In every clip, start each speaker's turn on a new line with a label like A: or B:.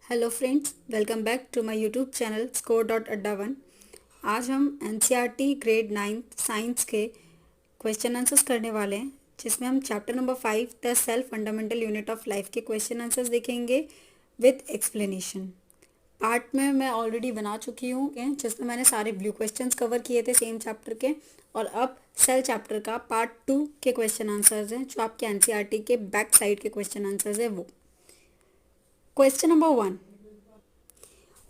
A: Hello friends, welcome back to my YouTube channel score.adda1। आज हम NCERT grade 9 science के question answers करने वाले हैं, जिसमें हम chapter number 5 the self fundamental unit of life के क्वेश्चन आंसर्स देखेंगे विद एक्सप्लेनेशन। पार्ट में मैं ऑलरेडी बना चुकी हूँ जिसमें मैंने सारे ब्लू क्वेश्चंस कवर किए थे सेम चैप्टर के, और अब सेल चैप्टर का पार्ट 2 के क्वेश्चन आंसर्स हैं जो आपके एनसीईआरटी के बैक साइड के क्वेश्चन आंसर्स है वो। Question number 1.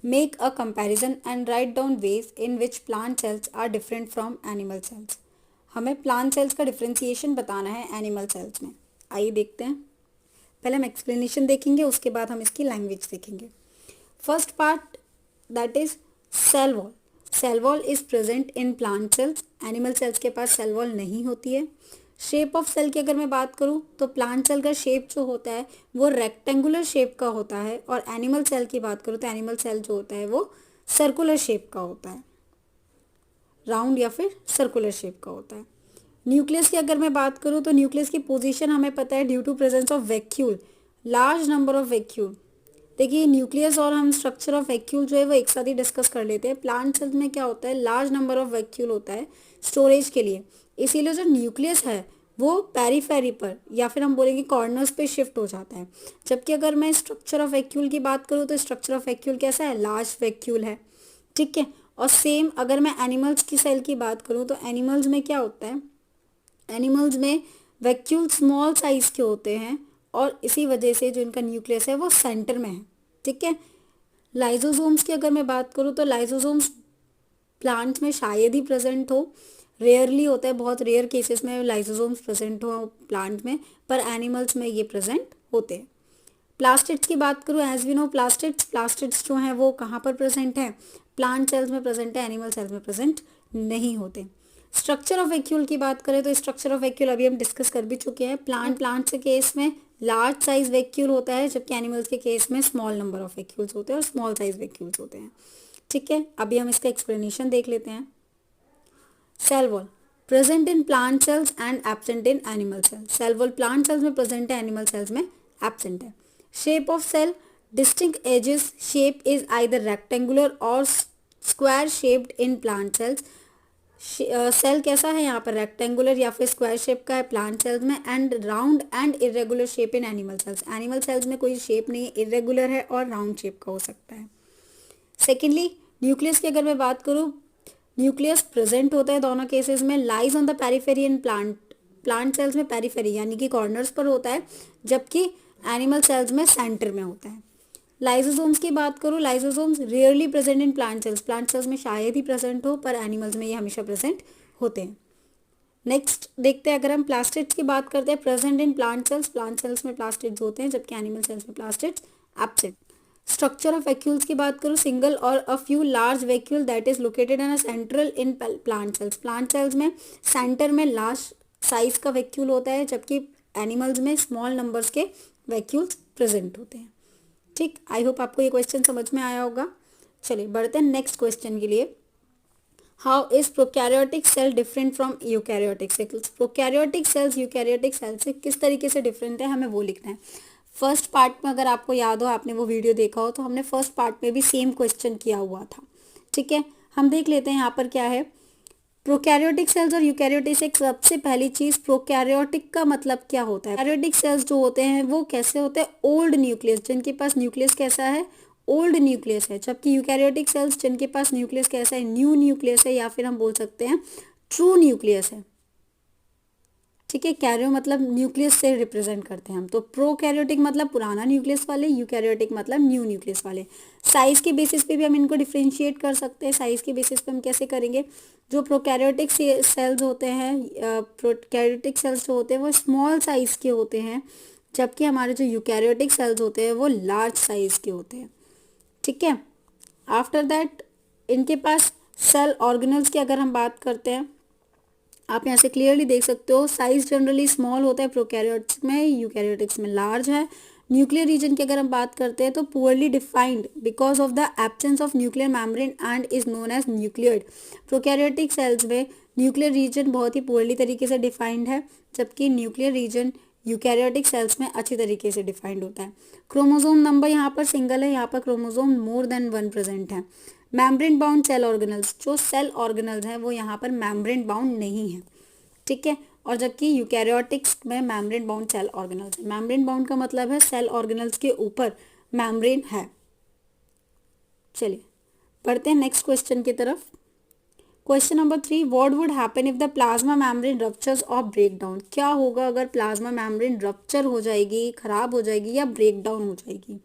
A: Make a comparison and write down ways in which plant cells are different from animal cells. हमें plant cells का differentiation बताना है animal cells में। आइए देखते हैं। पहले हम explanation देखेंगे, उसके बाद हम इसकी language देखेंगे। First part, that is cell wall. Cell wall is present in plant cells. Animal cells के पास cell wall नहीं होती है। शेप ऑफ सेल की अगर मैं बात करूं तो प्लांट सेल का शेप जो होता है वो रेक्टेंगुलर शेप का होता है, और एनिमल सेल की बात करूं तो एनिमल सेल जो होता है वो सर्कुलर शेप का होता है, राउंड या फिर सर्कुलर शेप का होता है। न्यूक्लियस की अगर मैं बात करूं तो न्यूक्लियस की पोजीशन हमें पता है due to presence of vacuole, large number of vacuole. देखिए न्यूक्लियस और हम स्ट्रक्चर ऑफ वैक्यूल जो है वो एक साथ ही डिस्कस कर लेते हैं। प्लांट सेल्स में क्या होता है, लार्ज नंबर ऑफ वैक्यूल होता है स्टोरेज के लिए, इसीलिए जो न्यूक्लियस है वो पेरीफेरी पर या फिर हम बोलेंगे कॉर्नर्स पे शिफ्ट हो जाता है। जबकि अगर मैं स्ट्रक्चर ऑफ वैक्यूल की बात करूँ तो स्ट्रक्चर ऑफ वैक्यूल कैसा है, लार्ज वैक्यूल है, ठीक है। और सेम अगर मैं एनिमल्स की सेल की बात करूँ तो एनिमल्स में क्या होता है, एनिमल्स में वैक्यूल स्मॉल साइज के होते हैं, और इसी वजह से जो इनका न्यूक्लियस है वो सेंटर में है, ठीक है। लाइजोसोम्स की अगर मैं बात करूँ तो लाइजोसोम्स प्लांट्स में शायद ही प्रेजेंट हो, रेयरली होता है, बहुत रेयर केसेस में लाइसोसोम्स प्रेजेंट हो प्लांट में, पर एनिमल्स में ये प्रेजेंट होते हैं। प्लास्टिड्स की बात करूँ, एज वी नो प्लास्टिड्स जो हैं वो कहाँ पर प्रेजेंट है, प्लांट सेल्स में प्रेजेंट है, एनिमल सेल्स में प्रेजेंट नहीं होते। स्ट्रक्चर ऑफ वैक्यूल की बात करें तो स्ट्रक्चर ऑफ वैक्यूल अभी हम डिस्कस कर भी चुके हैं। प्लांट्स के केस में लार्ज साइज वैक्यूल होता है, जबकि एनिमल्स के केस में स्मॉल नंबर ऑफ वैक्यूल्स होते हैं और स्मॉल साइज वैक्यूल्स होते हैं, ठीक है। अभी हम इसका एक्सप्लेनेशन देख लेते हैं। Cell wall present in plant cells and absent in animal cells. Cell wall plant cells में प्रेजेंट है, एनिमल सेल्स में एब्सेंट है। Shape of cell distinct edges, shape is either rectangular और square shaped in plant cells. Cell कैसा है यहाँ पर, rectangular या फिर स्क्वायर शेप का है प्लांट सेल्स में, and round and irregular shape in animal sales. Animal cells में कोई शेप नहीं है, इरेगुलर है और राउंड शेप का हो सकता है। सेकेंडली न्यूक्लियस की अगर मैं बात करूँ, न्यूक्लियस प्रेजेंट होता है दोनों केसेस में, lies on the periphery in plant cells में पेरिफेरी यानी कि कॉर्नर्स पर होता है, जबकि एनिमल सेल्स में सेंटर में होता है। लाइसोसोम्स की बात करूँ, lysosomes rarely present in plant cells में शायद ही प्रेजेंट हो, पर एनिमल्स में ये हमेशा प्रेजेंट होते हैं। नेक्स्ट देखते हैं, अगर हम प्लास्टिड्स की बात करते हैं, प्रेजेंट इन प्लांट सेल्स में प्लास्टिड्स होते हैं, जबकि एनिमल सेल्स में plastids absent. Structure of vacuoles की बात करूँ, सिंगल और a few large vacuole that is located in a central in plant sales. Plant cells में सेंटर में लार्ज साइज का वैक्यूल होता है, जबकि एनिमल्स में स्मॉल नंबर्स के वैक्यूल्स प्रेजेंट होते हैं, ठीक। आई होप आपको ये क्वेश्चन समझ में आया होगा। चलिए बढ़ते हैं नेक्स्ट क्वेश्चन के लिए। How is prokaryotic cell different from eukaryotic cells. Prokaryotic cells eukaryotic cell से किस तरीके से डिफरेंट है, हमें वो लिखना है। फर्स्ट पार्ट में अगर आपको याद हो, आपने वो वीडियो देखा हो, तो हमने फर्स्ट पार्ट में भी सेम क्वेश्चन किया हुआ था, ठीक है। हम देख लेते हैं यहाँ पर क्या है। प्रोकैरियोटिक सेल्स और यूकैरियोटिक सेल्स, सबसे पहली चीज प्रोकैरियोटिक का मतलब क्या होता है। प्रोकैरियोटिक सेल्स जो होते हैं वो कैसे होते हैं, ओल्ड न्यूक्लियस, जिनके पास न्यूक्लियस कैसा है, ओल्ड न्यूक्लियस है। जबकि यूकैरियोटिक सेल्स जिनके पास न्यूक्लियस कैसा है, न्यू न्यूक्लियस है, या फिर हम बोल सकते हैं ट्रू न्यूक्लियस है, ठीक है। कैरियो मतलब न्यूक्लियस से रिप्रेजेंट करते हैं हम, तो प्रोकैरियोटिक मतलब पुराना न्यूक्लियस वाले, यूकैरियोटिक मतलब न्यू न्यूक्लियस वाले। साइज के बेसिस पे भी हम इनको डिफ्रेंशिएट कर सकते हैं। साइज के बेसिस पे हम कैसे करेंगे, जो प्रोकैरियोटिक सेल्स होते हैं, प्रोकैरियोटिक सेल्स जो होते हैं वो स्मॉल साइज के होते हैं, जबकि हमारे जो यूकैरियोटिक सेल्स होते हैं वो लार्ज साइज के होते हैं, ठीक है। आफ्टर दैट इनके पास सेल ऑर्गेनल्स की अगर हम बात करते हैं, आप यहाँ से क्लियरली देख सकते हो, साइज जनरली स्मॉल होता है प्रोकैरियोट्स में, यूकैरियोटिक्स में लार्ज है। न्यूक्लियर रीजन की अगर हम बात करते हैं तो poorly defined because of the absence of nuclear membrane and is known as nucleoid. Prokaryotic cells में न्यूक्लियर रीजन बहुत ही पुअरली तरीके से डिफाइंड है, जबकि न्यूक्लियर रीजन यूकैरियोटिक सेल्स में अच्छी तरीके से डिफाइंड होता है। क्रोमोसोम नंबर यहाँ पर सिंगल है, यहाँ पर क्रोमोसोम मोर देन 1 प्रेजेंट है। मेम्ब्रेन बाउंड सेल ऑर्गेनल्स, जो सेल ऑर्गेनल्स हैं वो यहाँ पर मेम्ब्रेन बाउंड नहीं है, ठीक है। और जबकि यूकैरियोटिक्स में मेम्ब्रेन बाउंड सेल ऑर्गेनल्स है। मेम्ब्रेन बाउंड का मतलब है सेल ऑर्गेनल्स के ऊपर मेम्ब्रेन है। चलिए पढ़ते हैं नेक्स्ट क्वेश्चन की तरफ। Question number 3, what would happen if the plasma membrane ruptures और ब्रेक डाउन। क्या होगा अगर प्लाज्मा मेम्ब्रेन रप्चर हो जाएगी, खराब हो जाएगी या ब्रेक डाउन हो जाएगी।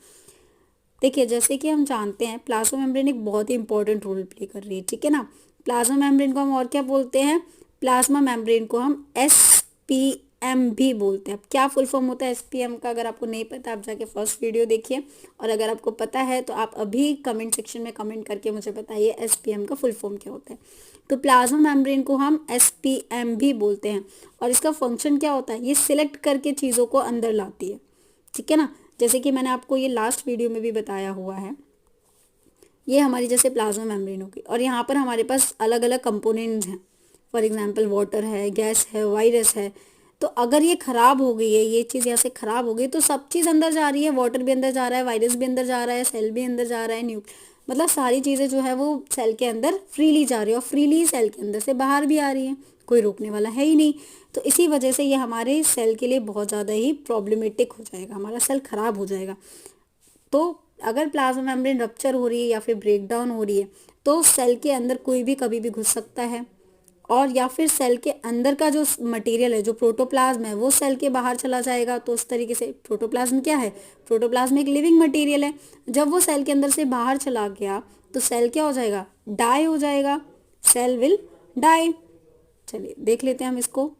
A: देखिए जैसे कि हम जानते हैं प्लाज्मा मेम्ब्रेन एक बहुत ही इंपॉर्टेंट रोल प्ले कर रही है, ठीक है ना। प्लाज्मा मेम्ब्रेन को हम और क्या बोलते हैं, प्लाज्मा मेम्ब्रेन को हम एसपीएम भी बोलते हैं। अब क्या फुल फॉर्म होता है एसपीएम का, अगर आपको नहीं पता आप जाके फर्स्ट वीडियो देखिए, और अगर आपको पता है तो आप अभी कमेंट सेक्शन में कमेंट करके मुझे बताइए एसपीएम का फुल फॉर्म क्या होता है। तो प्लाज्मा मेम्ब्रेन को हम एसपीएम भी बोलते हैं, और इसका फंक्शन क्या होता है, ये सिलेक्ट करके चीज़ों को अंदर लाती है, ठीक है ना। जैसे कि मैंने आपको ये लास्ट वीडियो में भी बताया हुआ है, ये हमारी जैसे प्लाज्मा मेम्ब्रेन होगी, और यहाँ पर हमारे पास अलग अलग कंपोनेंट्स हैं। फॉर एग्जांपल वाटर है, गैस है, वायरस है। तो अगर ये खराब हो गई है, ये चीज़ यहाँ से खराब हो गई, तो सब चीज़ अंदर जा रही है, वाटर भी अंदर जा रहा है, वायरस भी अंदर जा रहा है, सेल भी अंदर जा रहा है, मतलब सारी चीज़ें जो है वो सेल के अंदर फ्रीली जा रही है, और फ्रीली सेल के अंदर से बाहर भी आ रही है, कोई रोकने वाला है ही नहीं। तो इसी वजह से ये हमारे सेल के लिए बहुत ज़्यादा ही प्रॉब्लमेटिक हो जाएगा, हमारा सेल खराब हो जाएगा। तो अगर प्लाज्मा मेम्ब्रेन रप्चर हो रही है या फिर ब्रेक डाउन हो रही है, तो सेल के अंदर कोई भी कभी भी घुस सकता है, और या फिर सेल के अंदर का जो मटेरियल है, जो प्रोटोप्लाज्म है, वो सेल के बाहर चला जाएगा। तो उस तरीके से प्रोटोप्लाज्म क्या है, प्रोटोप्लाज्म एक लिविंग मटेरियल है। जब वो सेल के अंदर से बाहर चला गया तो सेल क्या हो जाएगा, डाई हो जाएगा, सेल विल डाई। चलिए देख लेते हैं हम इसको।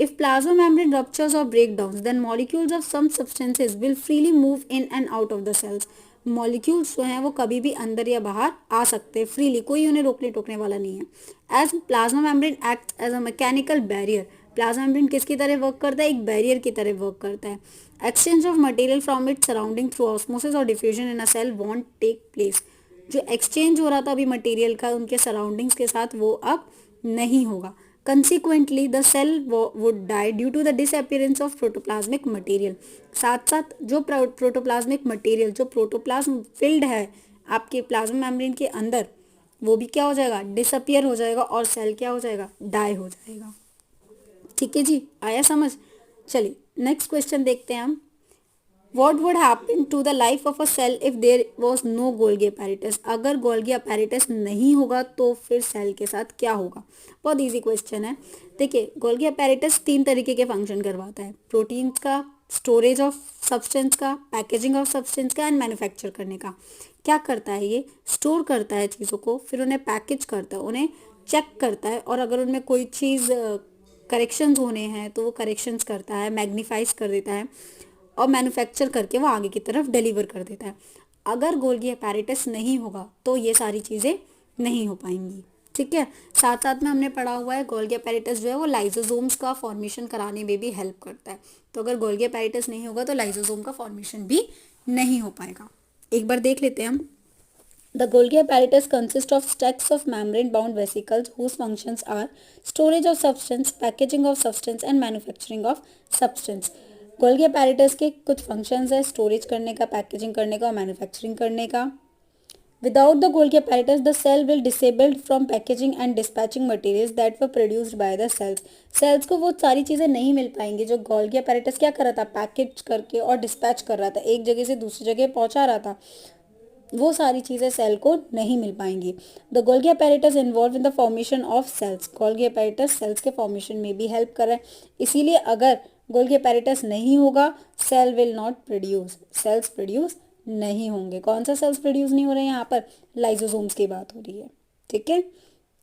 A: If plasma membrane ruptures or breakdowns, then molecules of some substances will freely move in and out of the cells. Molecules जो हैं वो कभी भी अंदर या बाहर आ सकते हैं फ्रीली, कोई उन्हें रोकने टोकने वाला नहीं है। As plasma membrane act as a mechanical barrier, plasma membrane किसकी तरह वर्क करता है, एक बैरियर की तरह वर्क करता है। Exchange of material from its surrounding through osmosis और diffusion in a cell won't take place. जो एक्सचेंज हो रहा था अभी मटेरियल का उनके सराउंडिंग्स के साथ, वो अब नहीं होगा। Consequently, the cell would die due to the disappearance of protoplasmic material. साथ साथ जो प्रोटोप्लाज्मिक मटेरियल, जो प्रोटोप्लाज्म फिल्ड है आपके प्लाज्मा मेम्ब्रेन के अंदर, वो भी क्या हो जाएगा, डिसअपियर हो जाएगा, और सेल क्या हो जाएगा, डाई हो जाएगा। ठीक है जी, आया समझ। चलिए नेक्स्ट क्वेश्चन देखते हैं हम। What would happen to the life of a cell if there was no Golgi apparatus? अगर गोल्गी apparatus नहीं होगा तो फिर सेल के साथ क्या होगा। बहुत इजी क्वेश्चन है। देखिए गोल्गी apparatus 3 तरीके के फंक्शन करवाता है, प्रोटीन्स का, स्टोरेज ऑफ सब्सटेंस का, पैकेजिंग ऑफ सब्सटेंस का, एंड मैन्युफैक्चर करने का। क्या करता है ये, स्टोर करता है चीज़ों को, फिर उन्हें पैकेज करता है, उन्हें चेक करता है, और अगर उनमें कोई चीज़ करेक्शंस होने हैं तो वो करेक्शंस करता है, मैग्नीफाइज कर देता है, और मैन्युफैक्चर करके वो आगे की तरफ डिलीवर कर देता है। अगर गोल्गी अपैरेटस नहीं होगा तो ये सारी चीज़ें नहीं हो पाएंगी, ठीक है। साथ साथ में हमने पढ़ा हुआ है गोल्गी अपैरेटस जो है वो लाइसोसोम्स का फॉर्मेशन कराने में भी हेल्प करता है। तो अगर गोल्गी अपैरेटस नहीं होगा तो लाइसोसोम का फॉर्मेशन भी नहीं हो पाएगा। एक बार देख लेते हैं हम। The Golgi apparatus consists of stacks of membrane-bound vesicles whose functions are storage of substance, packaging of substance and manufacturing of substance. Golgi apparatus के कुछ functions है, स्टोरेज करने का, पैकेजिंग करने का और मैन्युफैक्चरिंग करने का। Without the Golgi apparatus, the cell will disabled from packaging and dispatching materials that were produced by the cells. Cells को वो सारी चीज़ें नहीं मिल पाएंगी जो गोल्गी apparatus क्या कर रहा था, पैकेज करके और डिस्पैच कर रहा था, एक जगह से दूसरी जगह पहुंचा रहा था, वो सारी चीज़ें सेल को नहीं मिल पाएंगी। The Golgi apparatus involve in the formation of cells, Golgi apparatus cells के फॉर्मेशन में भी हेल्प कर रहा है। इसीलिए अगर गोल्गी अपैरेटस नहीं होगा cell will not produce, cells produce नहीं होंगे। कौन सा सेल्स प्रोड्यूस नहीं हो रहे हैं, यहाँ पर लाइसोसोम्स की बात हो रही है, ठीक है।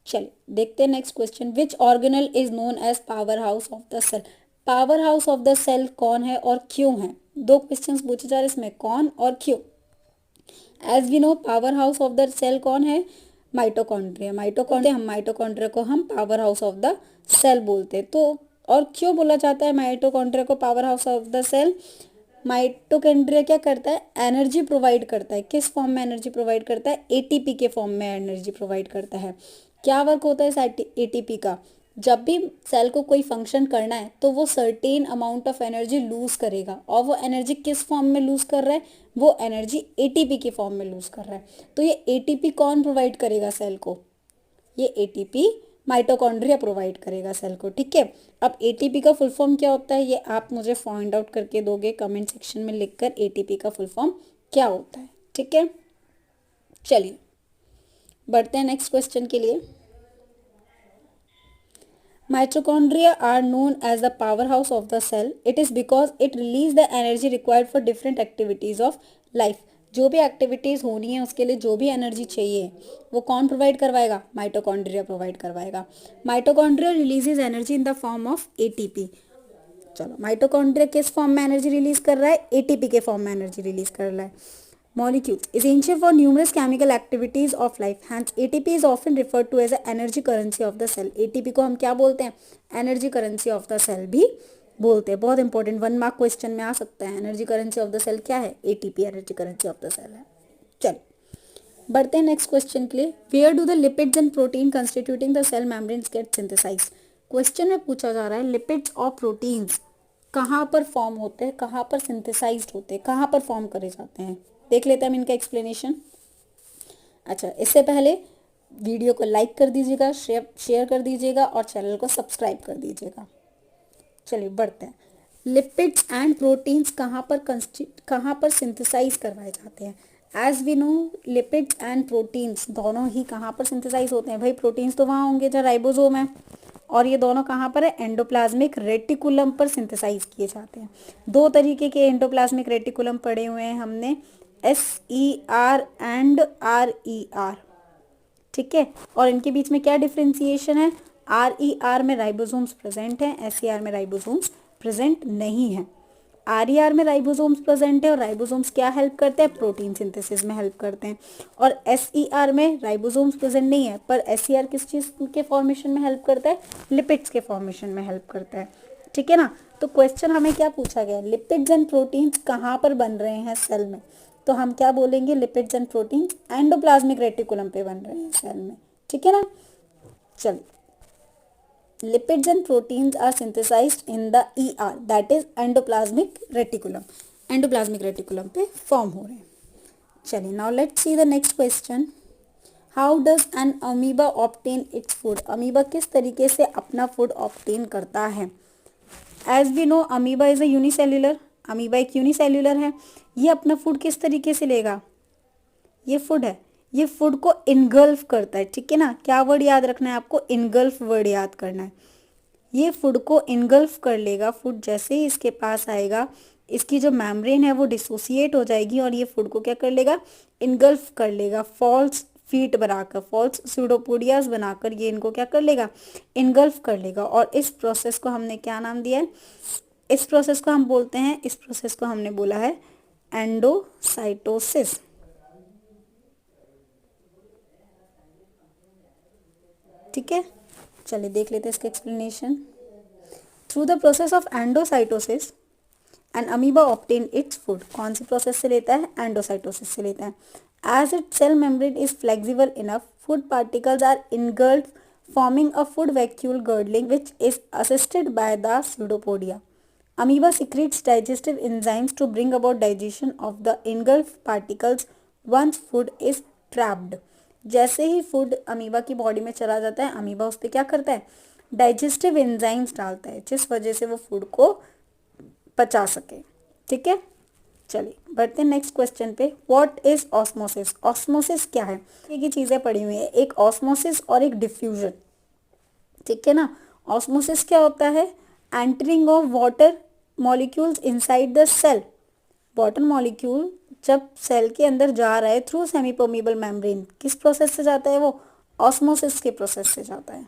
A: चलिए देखते हैं next question. Which organelle is known as powerhouse of the cell. Powerhouse of the cell कौन है और क्यों है, दो क्वेश्चन पूछे जा रहे इसमें, कौन और क्यों। As we know powerhouse of the cell कौन है, माइटोकॉन्ड्रिया। माइटोकॉन्ड्रिया, हम माइटोकॉन्ड्रिया को हम powerhouse of the cell बोलते हैं। तो और क्यों बोला जाता है माइटोकॉन्ड्रिया को powerhouse of the cell. Mitochondria क्या करता है, एनर्जी प्रोवाइड करता है। किस फॉर्म में एनर्जी प्रोवाइड करता है, एटीपी के फॉर्म में एनर्जी प्रोवाइड करता है। क्या वर्क होता है इस एटीपी का, जब भी सेल को कोई फंक्शन करना है तो वो certain amount of energy lose करेगा, और वो एनर्जी किस फॉर्म में लूज कर रहा है, वो एनर्जी एटीपी की फॉर्म में लूज कर रहा है। तो ये एटीपी कौन प्रोवाइड करेगा सेल को, ये एटीपी माइटोकॉन्ड्रिया प्रोवाइड करेगा सेल को, ठीक है। अब एटीपी का फुल फॉर्म क्या होता है ये आप मुझे फाइंड आउट करके दोगे कमेंट सेक्शन में लिखकर, एटीपी का फुल फॉर्म क्या होता है, ठीक है। चलिए बढ़ते हैं नेक्स्ट क्वेश्चन के लिए। Mitochondria are known as the powerhouse of the cell. It is because it release the energy required for different activities of life. जो भी एक्टिविटीज़ होनी है उसके लिए जो भी एनर्जी चाहिए वो कौन प्रोवाइड करवाएगा, माइटोकॉन्ड्रिया प्रोवाइड करवाएगा। Mitochondria releases energy in the form of ATP. चलो माइटोकॉन्ड्रिया किस फॉर्म में एनर्जी रिलीज कर रहा है, एटीपी के फॉर्म में एनर्जी रिलीज कर रहा है। Molecules essential for numerous chemical activities of life. Hence, ATP is often referred to as the energy currency of the cell. ATP को हम क्या बोलते हैं, energy currency of the cell भी बोलते हैं। बहुत इंपॉर्टेंट 1 मार्क क्वेश्चन में आ सकता है। Energy currency of the cell क्या है, ATP energy currency of the cell है। चलिए बढ़ते हैं नेक्स्ट क्वेश्चन के लिए। Where do the lipids and protein constituting the cell membranes get synthesise. Question में पूछा जा रहा है लिपिड्स और प्रोटीन्स कहाँ पर फॉर्म होते हैं, कहाँ पर सिंथेसाइज्ड होते हैं, कहाँ पर फॉर्म करे जाते हैं। देख लेते हैं हम इनका एक्सप्लेनेशन। अच्छा, इससे पहले वीडियो को लाइक कर दीजिएगा, शेयर कर दीजिएगा और चैनल को सब्सक्राइब कर दीजिएगा। चलिए बढ़ते हैं। लिपिड्स एंड प्रोटीन्स कहाँ पर सिंथेसाइज करवाए जाते हैं। As we know lipids and proteins दोनों ही कहाँ पर सिंथेसाइज होते हैं। भाई प्रोटीन्स तो वहाँ होंगे जहाँ राइबोसोम है, और ये दोनों कहाँ पर है, एंडोप्लाज्मिक रेटिकुलम पर सिंथेसाइज किए जाते हैं। 2 तरीके के एंडोप्लाज्मिक रेटिकुलम पढ़े हुए हैं हमने, SER एंड RER, ठीक है। और इनके बीच में क्या डिफ्रेंसिएशन है, RER में राइबोसोम्स प्रेजेंट हैं, SER में राइबोसोम्स प्रेजेंट नहीं है। RER में राइबोसोम्स प्रेजेंट है और राइबोसोम्स क्या हेल्प करते हैं, प्रोटीन सिंथेसिस में हेल्प करते हैं। और SER में राइबोसोम्स प्रेजेंट नहीं है, पर SER किस चीज़ के फॉर्मेशन में हेल्प करता है, लिपिड्स के फॉर्मेशन में हेल्प करता है, ठीक है ना। तो क्वेश्चन हमें क्या पूछा गया, लिपिड्स एंड प्रोटीन्स कहाँ पर बन रहे हैं सेल में, तो हम क्या बोलेंगे, lipids and proteins endoplasmic reticulum पे बन रहे हैं सेल में, ठीक है ना। चलिए, lipids and proteins are synthesised in the ER that is endoplasmic reticulum, endoplasmic reticulum पे फॉर्म हो रहे हैं। चलिए now let's see the next question. How does an amoeba obtain its food. Amoeba किस तरीके से अपना फूड ऑब्टेन करता है। As we know amoeba is a unicellular, amoeba एक यूनिसेल्युलर है। ये अपना फूड किस तरीके से लेगा, ये फूड है, ये फूड को इनगल्फ करता है, ठीक है ना। क्या वर्ड याद रखना है आपको, इनगल्फ वर्ड याद करना है। ये फूड को इनगल्फ कर लेगा, फूड जैसे ही इसके पास आएगा इसकी जो मेम्ब्रेन है वो डिसोसिएट हो जाएगी और ये फूड को क्या कर लेगा, इनगल्फ कर लेगा। फॉल्स फीट बनाकर, फॉल्स स्यूडोपोडियाज बनाकर ये इनको क्या कर लेगा, इनगल्फ कर लेगा। और इस प्रोसेस को हमने क्या नाम दिया है, इस प्रोसेस को हम बोलते हैं, इस प्रोसेस को हमने बोला है एंडोसाइटोसिस, ठीक है। चलिए देख लेते हैं इसका explanation. Through the process of endocytosis an amoeba obtain its food. कौन सी प्रोसेस से लेता है, एंडोसाइटोसिस से लेता है। As it cell membrane is flexible enough, food particles are engulfed forming a food vacuole girdling which is assisted by the pseudopodia. Amoeba secretes digestive enzymes to bring about digestion of the engulfed particles once food is trapped. जैसे ही food amoeba की body में चला जाता है, amoeba उस पर क्या करता है, डाइजेस्टिव एंजाइम्स डालता है जिस वजह से वो फूड को पचा सके, ठीक है। चलिए बढ़ते हैं नेक्स्ट क्वेश्चन पे। What is osmosis. ऑस्मोसिस क्या है, एक ही चीज़ें पड़ी हुई है, एक ऑस्मोसिस और एक डिफ्यूजन, ठीक है ना। ऑस्मोसिस क्या होता है, entering of water molecules inside the cell. Water molecule जब सेल के अंदर जा रहा है थ्रू सेमी परमिएबल मेम्ब्रेन, किस प्रोसेस से जाता है वो, ऑस्मोसिस के प्रोसेस से जाता है,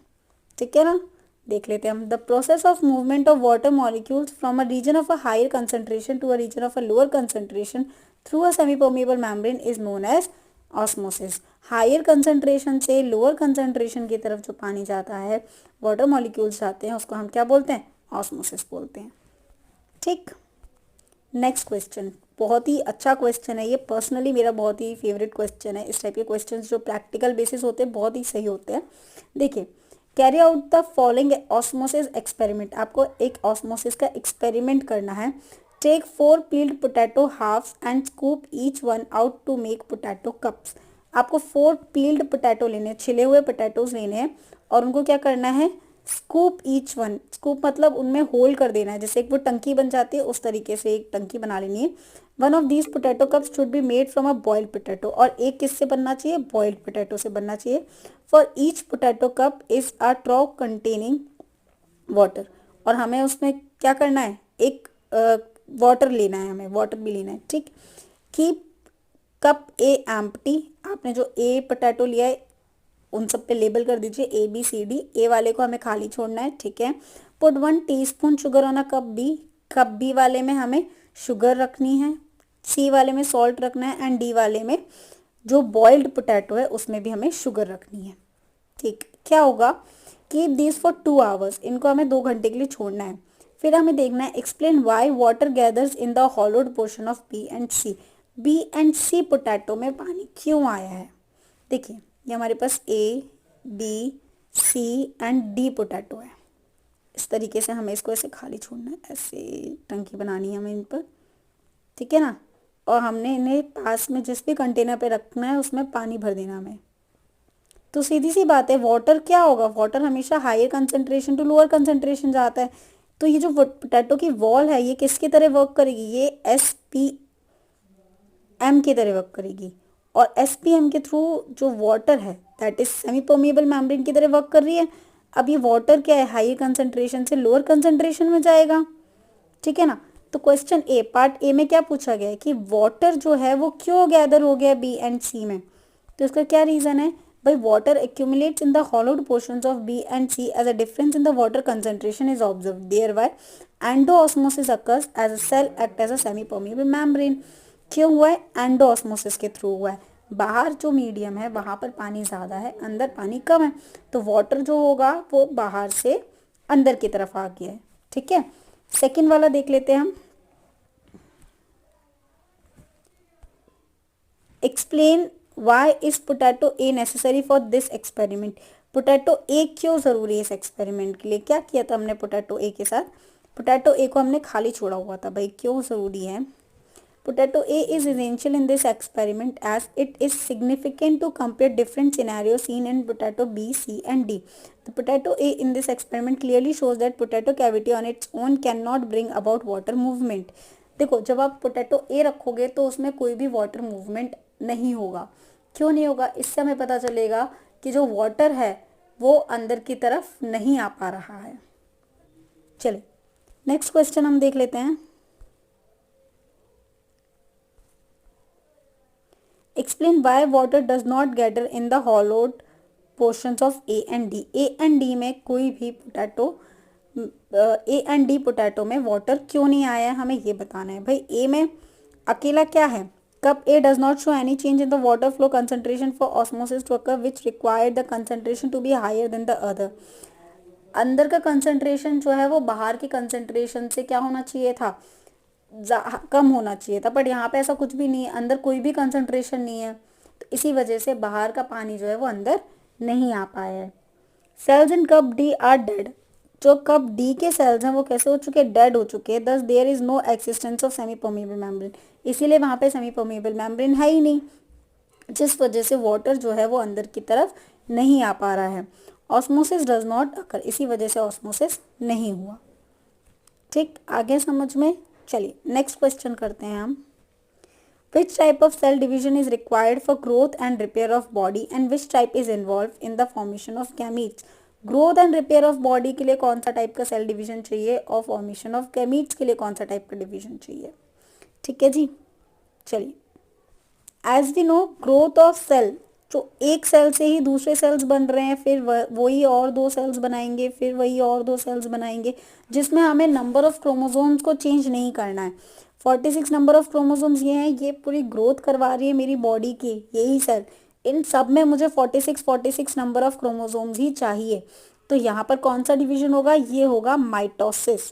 A: ठीक है ना। देख लेते हैं हम। The process of movement of water molecules from a region of a higher concentration to a region of a lower concentration through a semipermeable membrane is known as osmosis. Higher concentration से lower concentration की तरफ जो पानी जाता है, water molecules जाते हैं, उसको हम क्या बोलते हैं, ऑस्मोसिस बोलते हैं, ठीक। नेक्स्ट क्वेश्चन, बहुत ही अच्छा क्वेश्चन है ये, पर्सनली मेरा बहुत ही फेवरेट क्वेश्चन है। इस टाइप के क्वेश्चंस जो प्रैक्टिकल बेसिस होते हैं बहुत ही सही होते हैं। देखिए, carry out the following osmosis experiment, आपको एक ऑस्मोसिस का एक्सपेरिमेंट करना है। Take 4 peeled potato halves and scoop each one out to make potato cups. आपको 4 पील्ड पोटैटो लेने, छिले हुए पोटैटोज लेने हैं और उनको क्या करना है, स्कूप ईच वन, स्कूप मतलब उनमें होल कर देना है, जैसे एक वो टंकी बन जाती है उस तरीके से एक टंकी बना लेनी है। One of these potato cups should be made from a boiled potato, और एक किससे बनना चाहिए, बॉइल्ड पोटैटो से बनना चाहिए। For each potato cup is a ट्रॉ containing water, और हमें उसमें क्या करना है, एक वाटर लेना है, हमें वाटर भी लेना है, ठीक। कीप कप ए एम्प्टी, आपने जो ए पोटैटो लिया है उन सब पे लेबल कर दीजिए ABCD, ए वाले को हमें खाली छोड़ना है, ठीक है। Put 1 teaspoon sugar on a cup B, cup B वाले में हमें शुगर रखनी है, सी वाले में सॉल्ट रखना है, एंड डी वाले में जो बॉइल्ड पोटैटो है उसमें भी हमें शुगर रखनी है, ठीक। क्या होगा, कीप दिस फॉर 2 आवर्स, इनको हमें 2 घंटे के लिए छोड़ना है। फिर हमें देखना है explain why water gathers in the hollowed portion of B and C, B and C potato में पानी क्यों आया है। देखिए ये हमारे पास A, B, C and D potato है, इस तरीके से हमें इसको ऐसे खाली छोड़ना है, ऐसे टंकी बनानी है हमें इन पर, ठीक है ना। और हमने इन्हें पास में जिस भी कंटेनर पे रखना है उसमें पानी भर देना हमें। तो सीधी सी बात है, वाटर क्या होगा, वाटर हमेशा higher concentration to lower concentration जाता है। तो ये जो पोटैटो की वॉल है ये किसकी तरह वर्क करेगी, ये SPM की तरह वर्क करेगी, और SPM के थ्रू जो वाटर है that is semi permeable membrane की तरह वर्क कर रही है। अब ये वाटर क्या है, हाई कंसंट्रेशन से लोअर कंसंट्रेशन में जाएगा, ठीक है ना। तो क्वेश्चन ए, पार्ट ए में क्या पूछा गया है कि वाटर जो है वो क्यों गैदर हो गया बी एंड सी में। तो इसका क्या रीजन है भाई, water accumulates in the hollowed portions of B and C as a difference in the water concentration is observed, thereby endoosmosis occurs as a cell act as a semi permeable membrane। क्यों हुआ है, endosmosis के through हुआ है, बाहर जो medium है वहां पर पानी ज्यादा है, अंदर पानी कम है, तो वाटर जो होगा वो बाहर से अंदर की तरफ आ गया है, ठीक है। सेकेंड वाला देख लेते हैं हम, explain why is potato a necessary for this experiment. Potato a क्यों जरूरी है इस एक्सपेरिमेंट के लिए, क्या किया था हमने पोटैटो ए के साथ, पोटैटो ए को हमने खाली छोड़ा हुआ था, भाई क्यों जरूरी है। Potato A is essential in this experiment as it is significant to compare different scenarios seen in potato B, C and D. The potato A in this experiment clearly shows that potato cavity on its own cannot bring about water movement. देखो जब आप potato ए रखोगे तो उसमें कोई भी water movement नहीं होगा, क्यों नहीं होगा, इससे हमें पता चलेगा कि जो वाटर है वो अंदर की तरफ नहीं आ पा रहा है। चलिए नेक्स्ट क्वेश्चन हम देख लेते हैं, explain why water does not gather in the hollowed portions of A and D। A and D में कोई भी potato, A and D potato में वाटर क्यों नहीं आया है, हमें ये बताना है। भाई A में अकेला क्या है, cup A does not show any change in the water flow concentration for osmosis to occur which required the concentration to be higher than the other। अंदर का कंसंट्रेशन जो है वो बाहर के कंसंट्रेशन से क्या होना चाहिए था, कम होना चाहिए था, बट यहाँ पे ऐसा कुछ भी नहीं है, अंदर कोई भी कंसंट्रेशन नहीं है, तो इसी वजह से बाहर का पानी जो है वो अंदर नहीं आ पाया है। Cells in cup D are dead, जो कप डी के सेल्स हैं वो कैसे हो चुके हैं, डेड हो चुके हैं। Thus there is no existence of semipermeable membrane, इसीलिए वहाँ पे सेमी परमिएबल मेम्ब्रेन है ही नहीं, जिस वजह से वाटर जो है वो अंदर की तरफ नहीं आ पा रहा है। ऑस्मोसिस डज नॉट अकर, इसी वजह से ऑस्मोसिस नहीं हुआ, ठीक। आगे समझ में, चलिए नेक्स्ट क्वेश्चन करते हैं हम, which type of cell division is required for growth and repair of body and which type is involve in the formation of gametes. Growth and repair of body के लिए कौन सा टाइप का cell division चाहिए और formation of gametes के लिए कौन सा टाइप का डिवीजन चाहिए, ठीक है जी। चलिए as we know growth of cell, जो एक सेल से ही दूसरे सेल्स बन रहे हैं, फिर वही और 2 सेल्स बनाएंगे, फिर वही और 2 सेल्स बनाएंगे, जिसमें हमें नंबर ऑफ क्रोमोसोम्स को चेंज नहीं करना है। 46 नंबर ऑफ क्रोमोसोम्स ये हैं, ये पूरी ग्रोथ करवा रही है मेरी बॉडी की यही सेल, इन सब में मुझे 46 नंबर ऑफ क्रोमोसोम्स ही चाहिए। तो यहाँ पर कौन सा डिवीजन होगा, ये होगा माइटोसिस,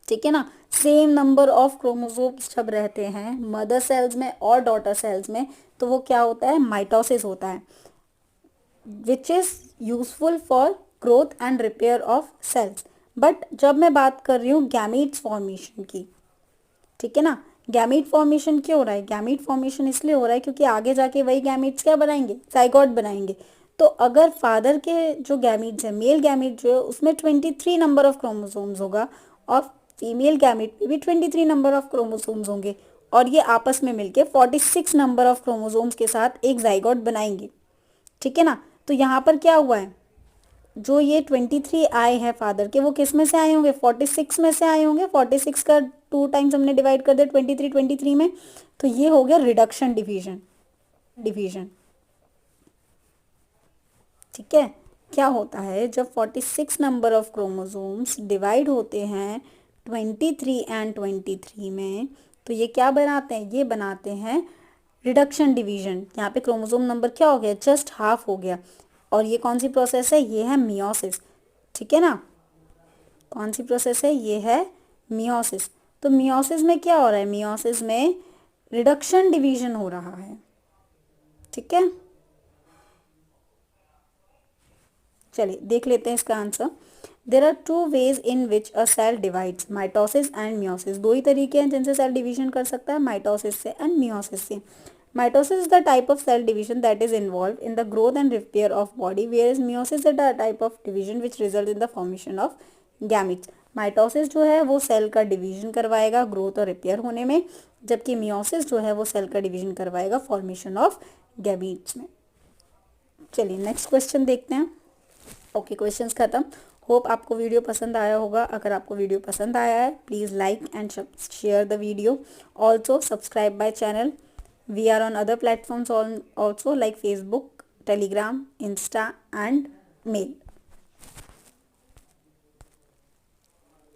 A: ठीक है ना। सेम नंबर ऑफ क्रोमोसोम्स जब रहते हैं मदर सेल्स में और डॉटर सेल्स में तो वो क्या होता है, माइटोसिस होता है, which is useful for growth and repair of cells. But जब मैं बात कर रही हूँ गैमीट्स फॉर्मेशन की, ठीक है ना, गैमीट फॉर्मेशन क्यों हो रहा है? गैमीट फॉर्मेशन इसलिए हो रहा है क्योंकि आगे जाके वही गैमीट्स क्या बनाएंगे? जाइगोट बनाएंगे। तो अगर फादर के जो गैमीट्स है, मेल गैमीट जो है उसमें 23 नंबर ऑफ क्रोमोसोम्स होगा और फीमेल गैमीट में भी 23 नंबर ऑफ क्रोमोसोम्स होंगे और ये आपस में मिलके 46 नंबर ऑफ क्रोमोसोम्स के साथ एक जाइगोट बनाएंगे, ठीक है ना। तो यहाँ पर क्या हुआ है, जो ये 23 आए हैं फादर के, वो किस में से आए होंगे? 46 में से आए होंगे। 46 का 2 टाइम्स हमने डिवाइड कर दिया 23 में, तो ये हो गया रिडक्शन डिवीजन। ठीक है, क्या होता है जब 46 नंबर ऑफ क्रोमोसोम्स डिवाइड होते हैं 23 एंड 23 में, तो ये क्या बनाते हैं? ये बनाते हैं रिडक्शन डिवीजन। यहाँ पे क्रोमोसोम नंबर क्या हो गया? जस्ट हाफ हो गया। और ये कौन सी प्रोसेस है? ये है मियोसिस, ठीक है ना। कौन सी प्रोसेस है? ये है मियोसिस। तो मियोसिस में क्या हो रहा है? मियोसिस में रिडक्शन डिवीजन हो रहा है, ठीक है। चलिए देख लेते हैं इसका answer. There are 2 ways in which a cell divides, mitosis and meiosis. दो ही तरीके हैं जिनसे सेल डिवीजन कर सकता है, माइटोसिस से एंड मियोसिस से। Mitosis is the type of cell division that is involved in the growth and repair of body, whereas meiosis is the type of division which results in the formation of gametes. Mitosis जो है वो cell का division करवाएगा growth और repair होने में, जबकि meiosis जो है वो सेल का डिवीजन करवाएगा फॉर्मेशन ऑफ गैमीट्स में। चलिए नेक्स्ट क्वेश्चन देखते हैं। ओके, क्वेश्चंस खत्म। होप आपको वीडियो पसंद आया होगा। अगर आपको वीडियो पसंद आया है please like and share the video. Also subscribe my channel. We are on other platforms also like Facebook, Telegram, Insta and Mail.